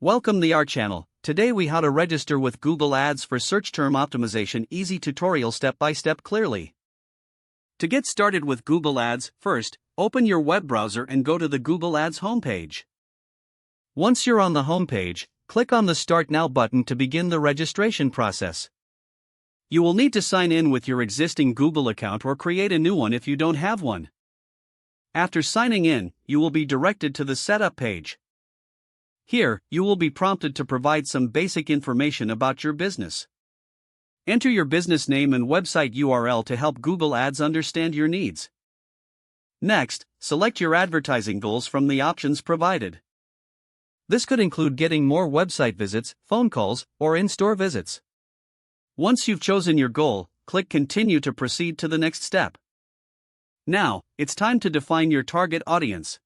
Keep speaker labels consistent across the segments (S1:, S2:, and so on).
S1: Welcome to our channel. Today we how to register with Google Ads for search term optimization. Easy tutorial step by step clearly. To get started with Google Ads, first, open your web browser and go to the Google Ads homepage. Once you're on the homepage, click on the Start Now button to begin the registration process. You will need to sign in with your existing Google account or create a new one if you don't have one. After signing in, you will be directed to the Setup page. Here, you will be prompted to provide some basic information about your business. Enter your business name and website URL to help Google Ads understand your needs. Next, select your advertising goals from the options provided. This could include getting more website visits, phone calls, or in-store visits. Once you've chosen your goal, click Continue to proceed to the next step. Now, it's time to define your target audience.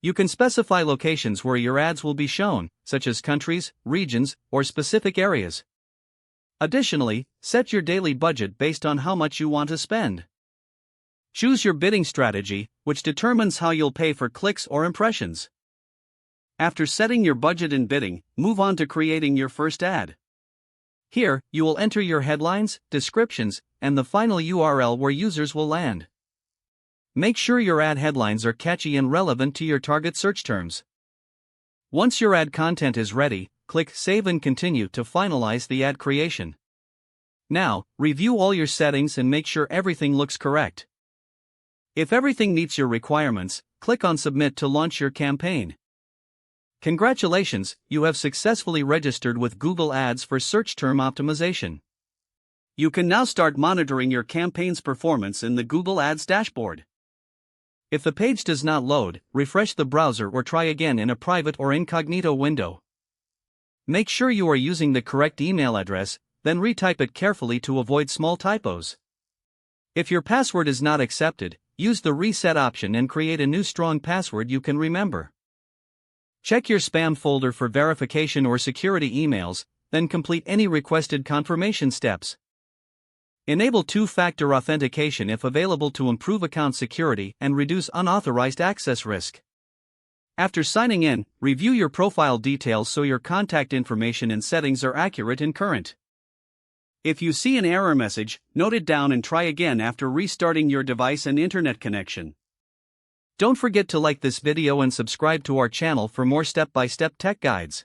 S1: You can specify locations where your ads will be shown, such as countries, regions, or specific areas. Additionally, set your daily budget based on how much you want to spend. Choose your bidding strategy, which determines how you'll pay for clicks or impressions. After setting your budget and bidding, move on to creating your first ad. Here, you will enter your headlines, descriptions, and the final URL where users will land. Make sure your ad headlines are catchy and relevant to your target search terms. Once your ad content is ready, click Save and Continue to finalize the ad creation. Now, review all your settings and make sure everything looks correct. If everything meets your requirements, click on Submit to launch your campaign. Congratulations, you have successfully registered with Google Ads for search term optimization. You can now start monitoring your campaign's performance in the Google Ads dashboard. If the page does not load, refresh the browser or try again in a private or incognito window. Make sure you are using the correct email address, then retype it carefully to avoid small typos. If your password is not accepted, use the reset option and create a new strong password you can remember. Check your spam folder for verification or security emails, then complete any requested confirmation steps. Enable two-factor authentication if available to improve account security and reduce unauthorized access risk. After signing in, review your profile details so your contact information and settings are accurate and current. If you see an error message, note it down and try again after restarting your device and internet connection. Don't forget to like this video and subscribe to our channel for more step-by-step tech guides.